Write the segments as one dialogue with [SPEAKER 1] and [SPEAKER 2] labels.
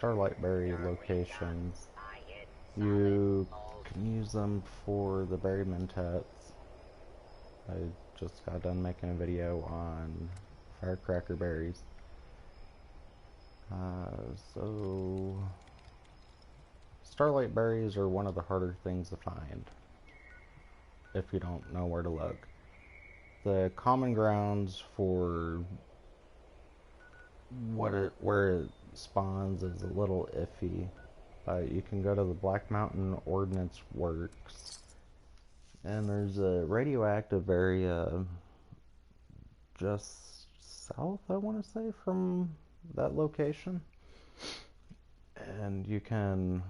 [SPEAKER 1] Starlight berry locations. You can use them for the berry mentats. I just got done making a video on firecracker berries. So Starlight berries are one of the harder things to find if you don't know where to look. The common grounds for where it spawns is a little iffy. You can go to the Black Mountain Ordnance Works, and there's a radioactive area just south, I want to say, from that location. And you can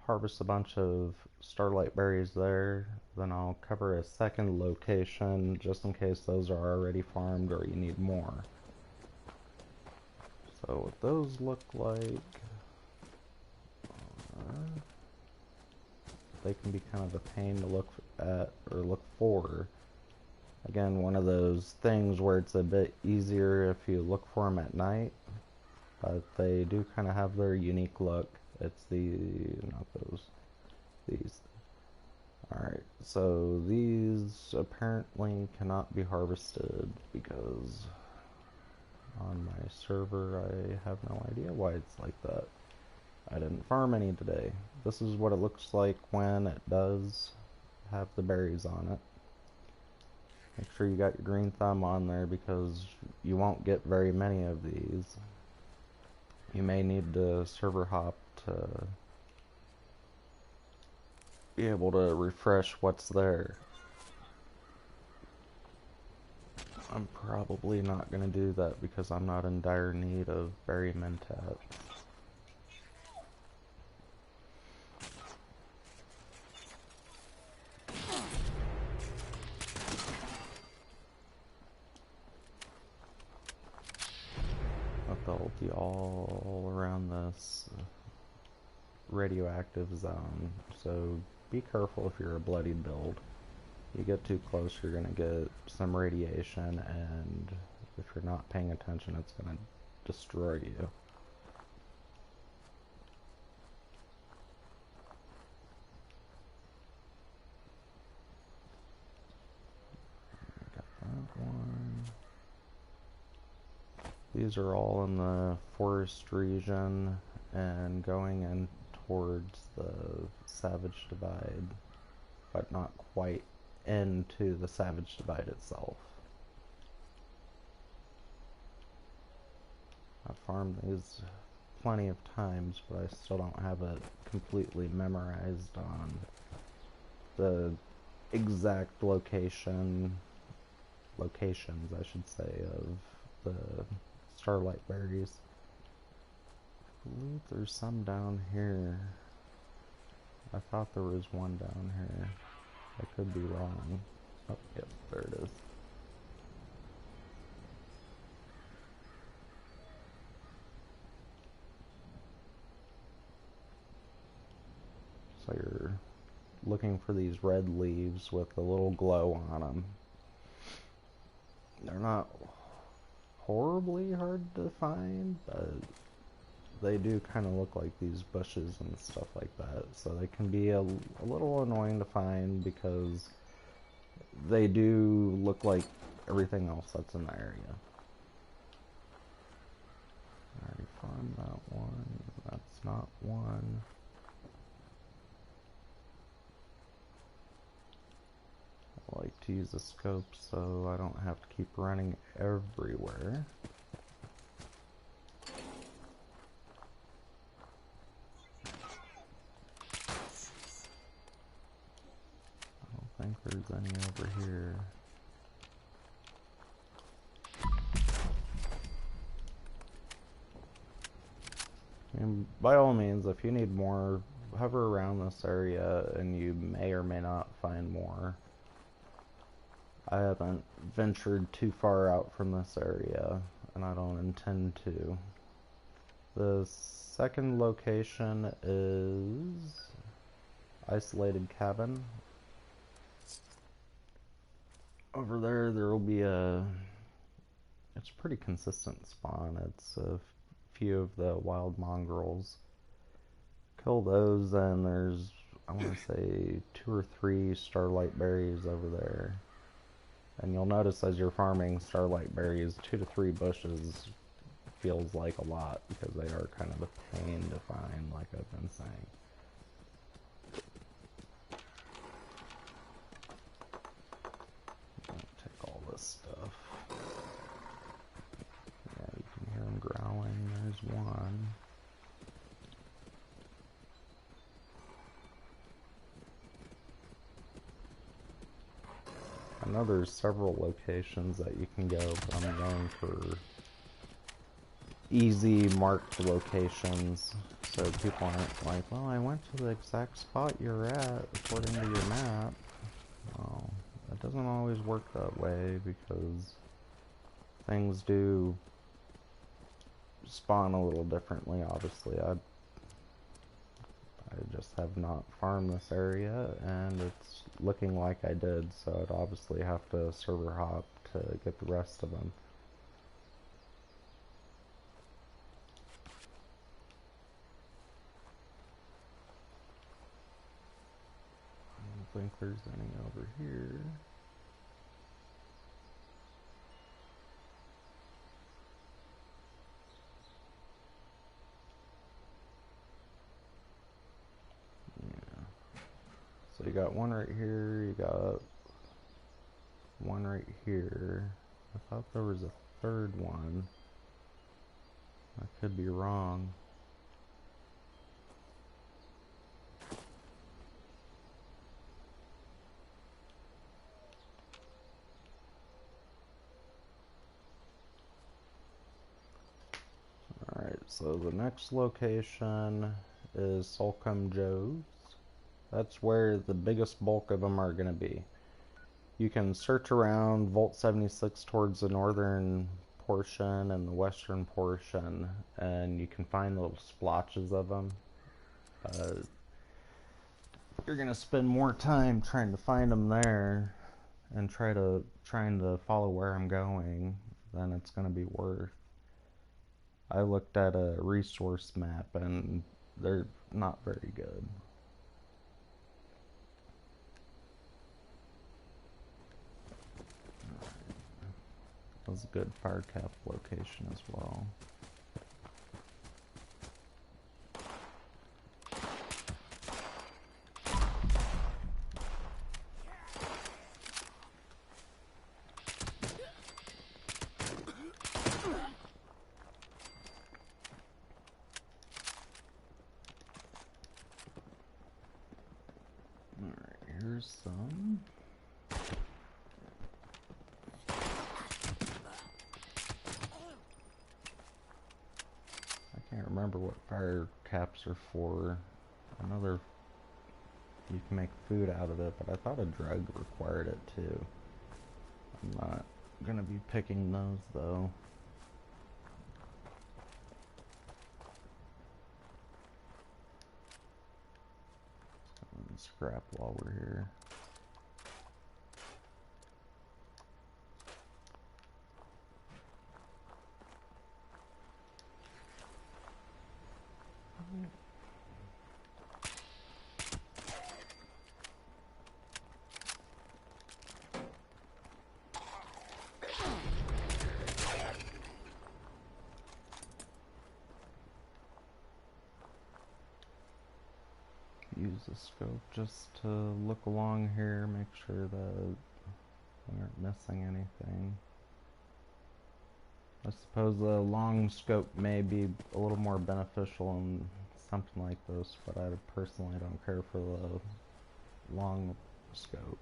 [SPEAKER 1] harvest a bunch of starlight berries there. Then I'll cover a second location just in case those are already farmed or you need more. So what those look like, they can be kind of a pain to look at or look for. Again, one of those things where it's a bit easier if you look for them at night, but they do kind of have their unique look. It's not those, these. Alright, so these apparently cannot be harvested because on my server I have no idea why it's like that. I didn't farm any today. This is what it looks like when it does have the berries on it. Make sure you got your green thumb on there because you won't get very many of these. You may need to server hop to be able to refresh what's there. I'm probably not going to do that because I'm not in dire need of berry mentat. But they'll be all around this radioactive zone, so be careful if you're a bloodied build. You get too close, you're going to get some radiation, and if you're not paying attention, it's going to destroy you. Got that one. These are all in the forest region and going in towards the Savage Divide, but not quite into the Savage Divide itself. I've farmed these plenty of times, but I still don't have it completely memorized on the exact locations, I should say, of the starlight berries. I believe there's some down here. I thought there was one down here. I could be wrong. Oh, yep, there it is. So you're looking for these red leaves with a little glow on them. They're not horribly hard to find, but they do kind of look like these bushes and stuff like that, so they can be a little annoying to find because they do look like everything else that's in the area. I already farmed that one. That's not one. I like to use a scope so I don't have to keep running everywhere. I think there's any over here. And by all means, if you need more, hover around this area and you may or may not find more. I haven't ventured too far out from this area, and I don't intend to. The second location is Isolated Cabin. Over there, there will be it's a pretty consistent spawn. It's a few of the wild mongrels. kill those, and there's, I want to say, 2 or 3 starlight berries over there. And you'll notice as you're farming starlight berries, 2 to 3 bushes feels like a lot because they are kind of a pain to find, like I've been saying. Take all this stuff. Yeah, you can hear them growling. There's one. I know there's several locations that you can go, but I'm going for easy marked locations, so people aren't like, well, I went to the exact spot you're at according to your map. Well, that doesn't always work that way because things do spawn a little differently, obviously. I just have not farmed this area, and it's looking like I did, so I'd obviously have to server hop to get the rest of them. I don't think there's any over here. So you got one right here, you got one right here. I thought there was a third one. I could be wrong. Alright, so the next location is Solcombe Joe's. That's where the biggest bulk of them are going to be. You can search around Vault 76 towards the northern portion and the western portion, and you can find little splotches of them. You're going to spend more time trying to find them there and trying to follow where I'm going than it's going to be worth. I looked at a resource map and they're not very good. That was a good fire cap location as well. Alright, here's some. I can't remember what fire caps are for. I know you can make food out of it, but I thought a drug required it too. I'm not gonna be picking those though. Scrap while we're here. Use the scope just to look along here, make sure that we aren't missing anything. I suppose the long scope may be a little more beneficial in something like this, but I personally don't care for the long scope.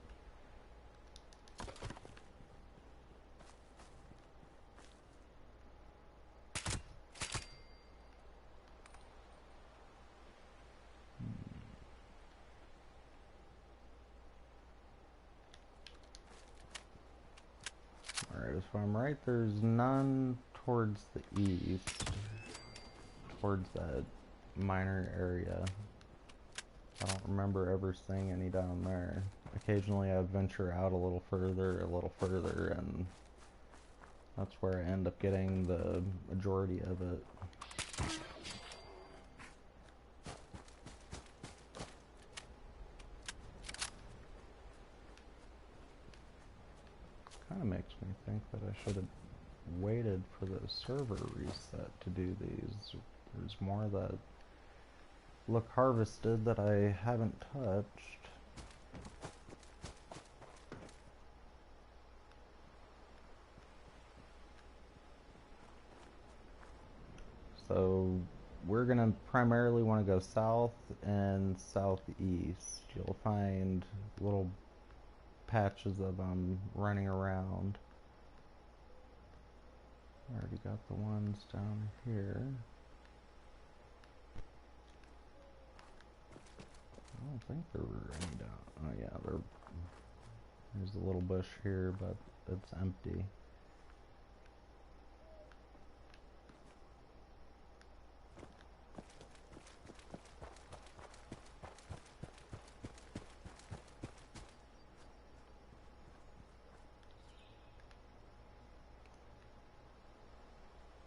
[SPEAKER 1] Alright, if I'm right, there's none towards the east, towards that minor area. I don't remember ever seeing any down there. Occasionally I venture out a little further, and that's where I end up getting the majority of it. kind of makes me think that I should have waited for the server reset to do these. There's more that look harvested that I haven't touched. So we're gonna primarily want to go south and southeast. You'll find little patches of them running around. I already got the ones down here. I don't think there were any down. Oh yeah, there's a little bush here, but it's empty.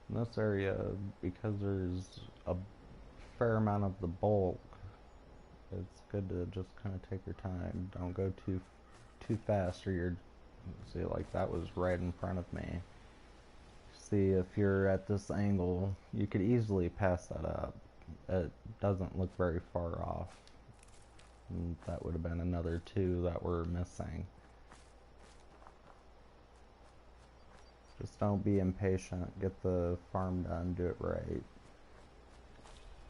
[SPEAKER 1] In this area, because there's a fair amount of the bulk, it's good to just kind of take your time. Don't go too fast, or you're see, like that was right in front of me. See, if you're at this angle, you could easily pass that up. It doesn't look very far off. And that would have been another two that we're missing. Just don't be impatient. Get the farm done. Do it right.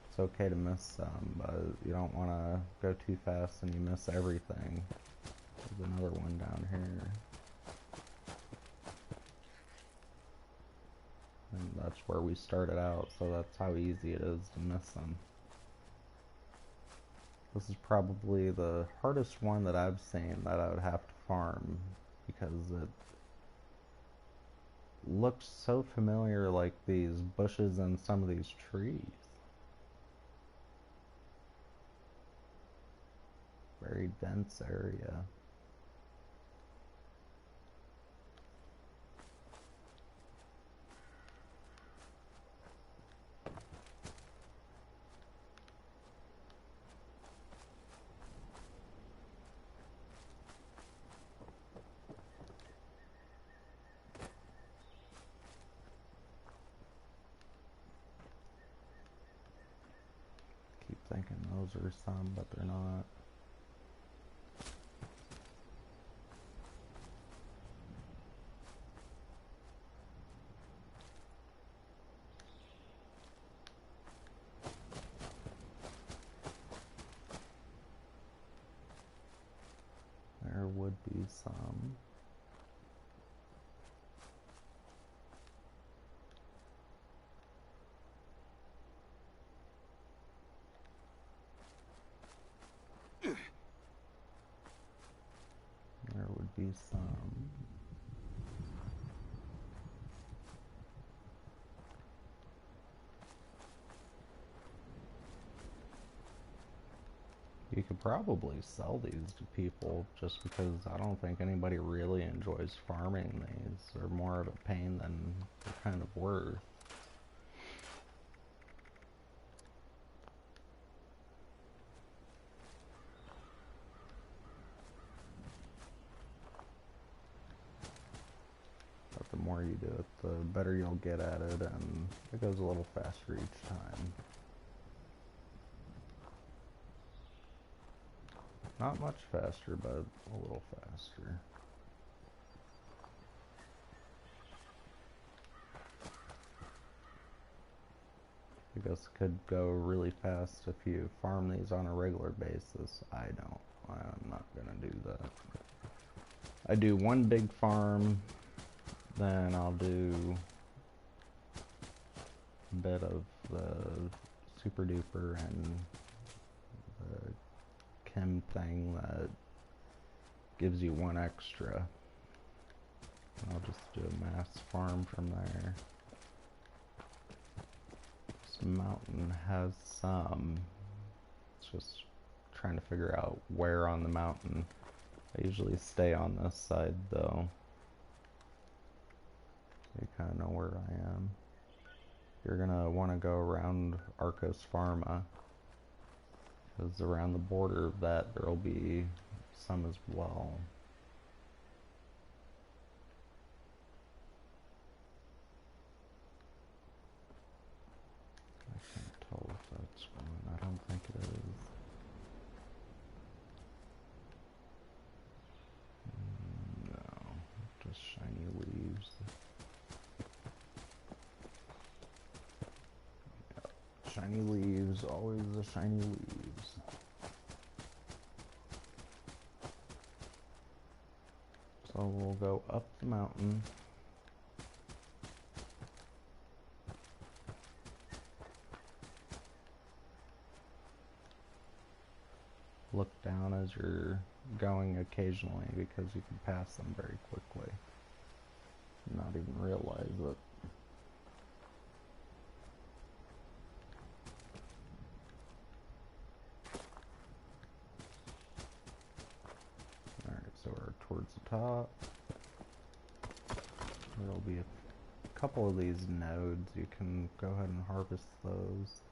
[SPEAKER 1] It's okay to miss some, but you don't want to go too fast and you miss everything. There's another one down here. And that's where we started out, so that's how easy it is to miss them. This is probably the hardest one that I've seen that I would have to farm, because it looks so familiar, like these bushes and some of these trees. Very dense area. Keep thinking those are some, but they're not. There would be some. There would be some. You could probably sell these to people, just because I don't think anybody really enjoys farming these. They're more of a pain than they're kind of worth. But the more you do it, the better you'll get at it, and it goes a little faster each time. Not much faster, but a little faster. I guess it could go really fast if you farm these on a regular basis. I'm not gonna do that. I do one big farm, then I'll do a bit of the super duper and the chem thing that gives you one extra. I'll just do a mass farm from there. This mountain has some. It's just trying to figure out where on the mountain. I usually stay on this side though. You kind of know where I am. You're gonna want to go around Arcos Pharma, because around the border of that there will be some as well. shiny leaves, always the shiny leaves. So we'll go up the mountain. Look down as you're going occasionally because you can pass them very quickly. Not even realize it. Alright, so we're towards the top. There'll be a couple of these nodes. You can go ahead and harvest those.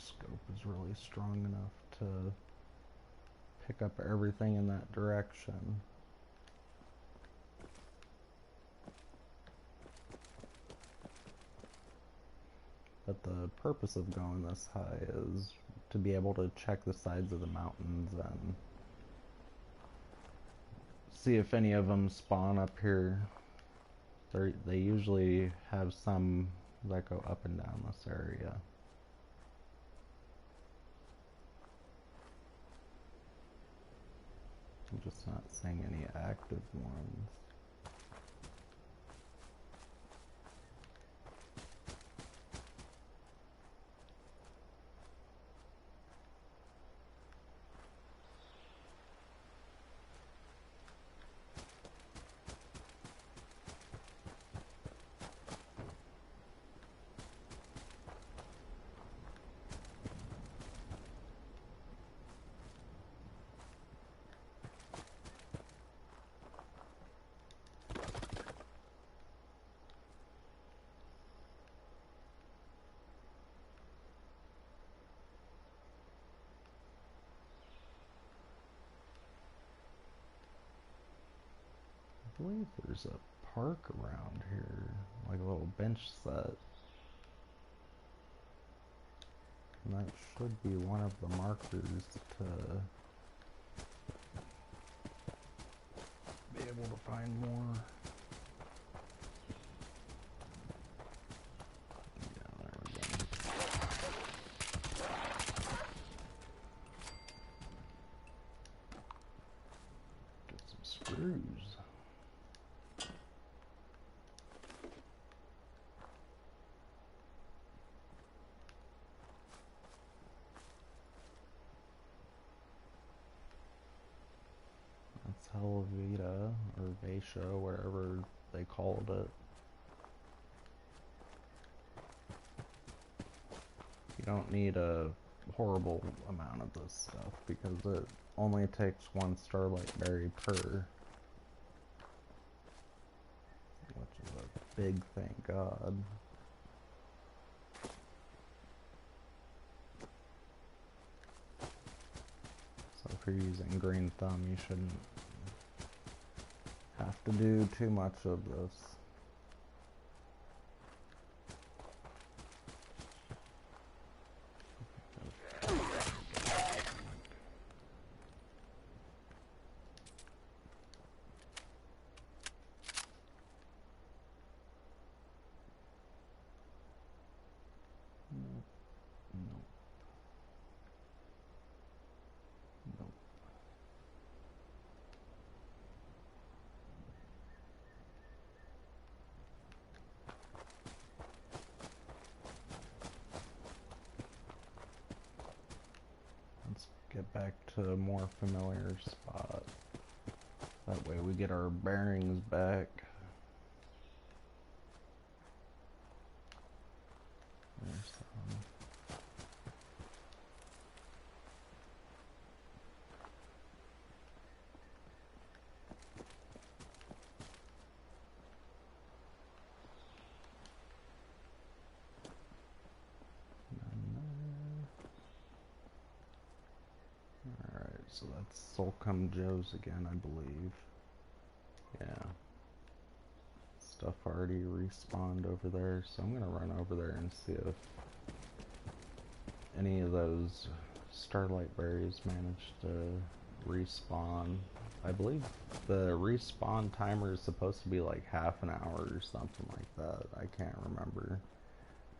[SPEAKER 1] Scope is really strong enough to pick up everything in that direction. But the purpose of going this high is to be able to check the sides of the mountains and see if any of them spawn up here. They usually have some that go up and down this area. I'm just not seeing any active ones. I believe there's a park around here, like a little bench set. And that should be one of the markers to be able to find more. Yeah, there we go. Get some screws. Helvita or Vaisha, wherever they called it. You don't need a horrible amount of this stuff because it only takes one Starlight berry per, which is a big thank God. So if you're using Green Thumb, you shouldn't have to do too much of this. Get back to a more familiar spot. That way we get our bearings back. There's some. So that's Soulcome Joe's again, I believe. Yeah. stuff already respawned over there, so I'm gonna run over there and see if any of those Starlight berries managed to respawn. I believe the respawn timer is supposed to be like half an hour or something like that. I can't remember.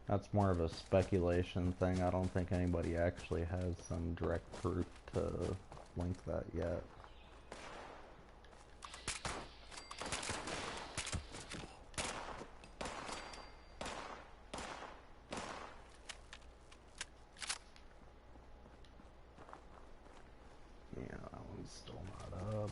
[SPEAKER 1] That's more of a speculation thing. I don't think anybody actually has some direct proof to link that yet. Yeah, that one's still not up.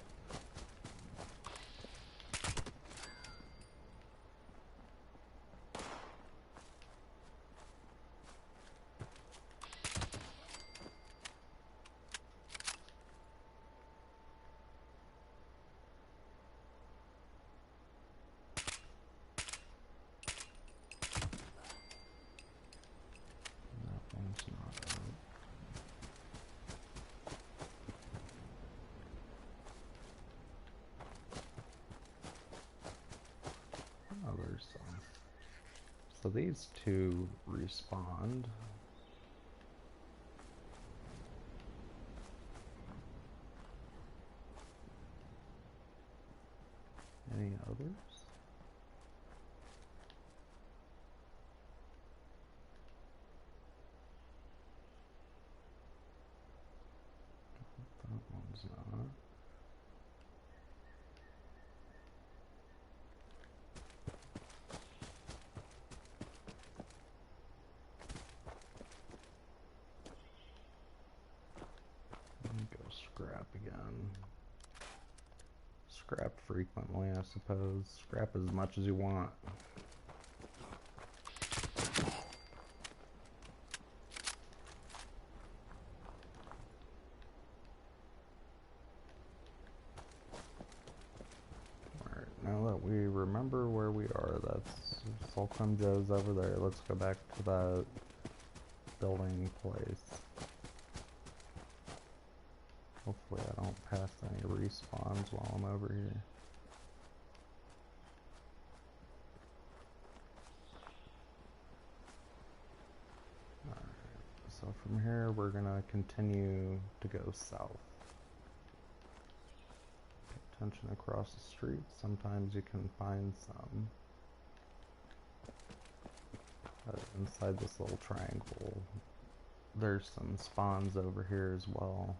[SPEAKER 1] That one's not up. Oh, there's some. So these two respawned. Any others? That one's not. Let me go scrap again. Scrap frequently, I suppose. Scrap as much as you want. Alright, now that we remember where we are, that's Sulcum Joe's over there. Let's go back to that building place. Hopefully I don't pass any respawns while I'm over here. Alright, so from here we're gonna continue to go south. Pay attention across the street, sometimes you can find some. Inside this little triangle, there's some spawns over here as well.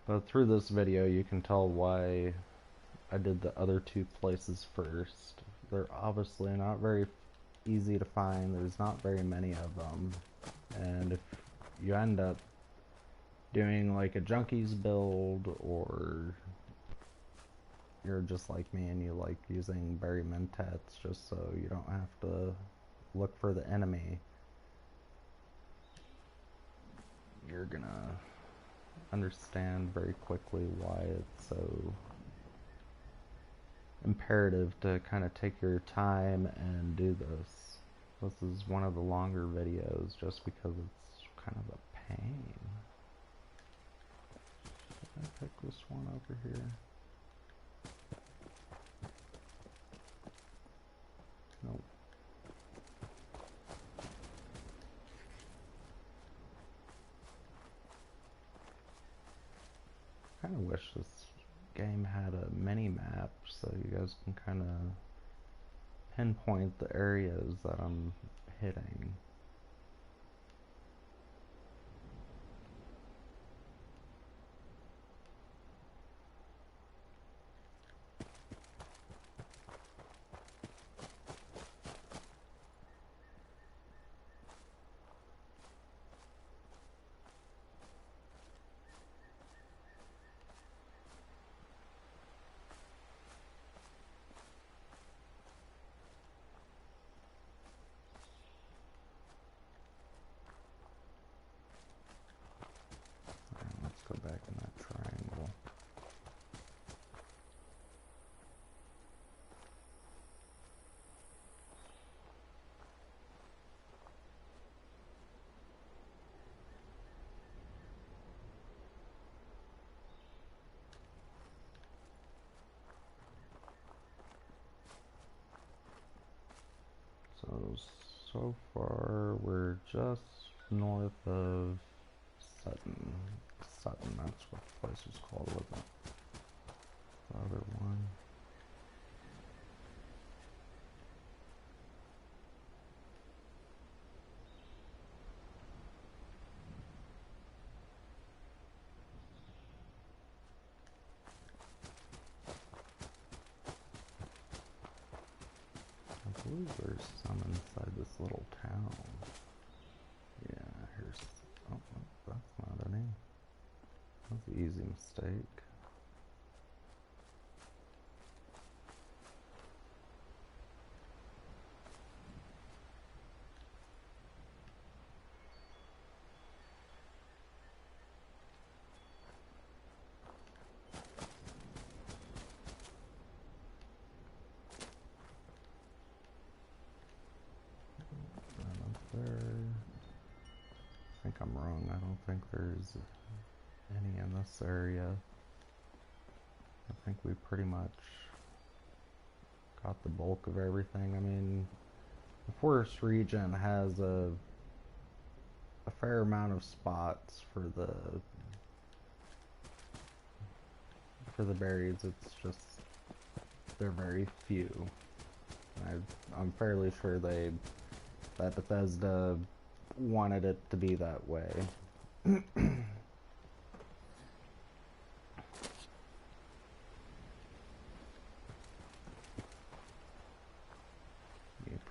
[SPEAKER 1] But through this video you can tell why I did the other two places first. They're obviously not very easy to find, there's not very many of them, and if you end up doing like a junkies build, or you're just like me and you like using berry mentets just so you don't have to look for the enemy, you're gonna understand very quickly why it's so imperative to kind of take your time and do this. This is one of the longer videos just because it's kind of a pain. Did I pick this one over here? Nope. I kind of wish this game had a mini map so you guys can kind of pinpoint the areas that I'm hitting. So far we're just north of Sutton. Sutton, that's what the place is called, wasn't it? The other one. I believe there's some inside this little town. Yeah, here's... Oh, that's not any. That's an easy mistake. I think I'm wrong. I don't think there's any in this area. I think we pretty much got the bulk of everything. I mean, the forest region has a fair amount of spots for the berries. It's just they're very few. I'm fairly sure that Bethesda wanted it to be that way. Me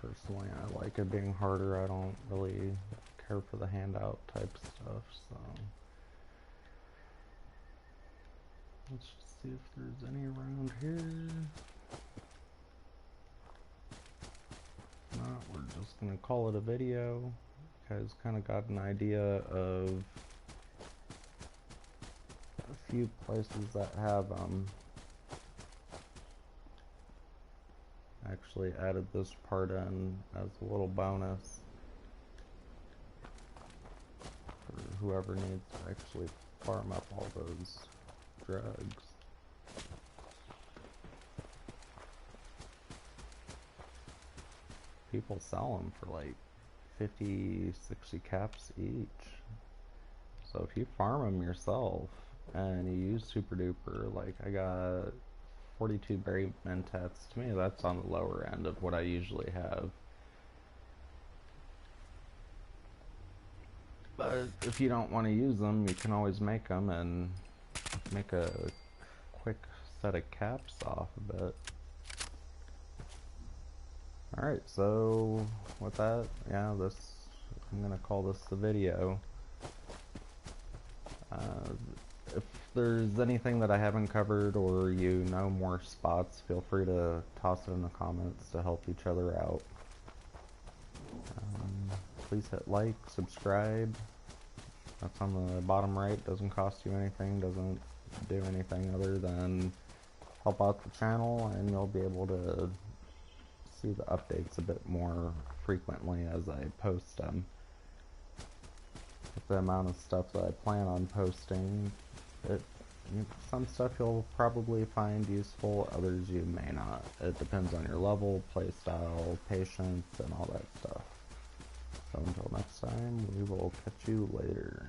[SPEAKER 1] personally, I like it being harder. I don't really care for the handout type stuff, so let's just see if there's any around here. If not, we're just gonna call it a video. You guys kind of got an idea of a few places that have actually added this part in as a little bonus for whoever needs to actually farm up all those drugs. People sell them for like 50, 60 caps each. So if you farm them yourself and you use Super Duper, like I got 42 berry mentats. To me, that's on the lower end of what I usually have. But if you don't want to use them, you can always make them and make a quick set of caps off of it. Alright, so with that, yeah, I'm gonna call this the video. If there's anything that I haven't covered or you know more spots, feel free to toss it in the comments to help each other out. Please hit like, subscribe. That's on the bottom right. Doesn't cost you anything, doesn't do anything other than help out the channel, and you'll be able to see the updates a bit more frequently as I post them. With the amount of stuff that I plan on posting, some stuff you'll probably find useful, others you may not. It depends on your level, playstyle, patience, and all that stuff. So until next time, we will catch you later.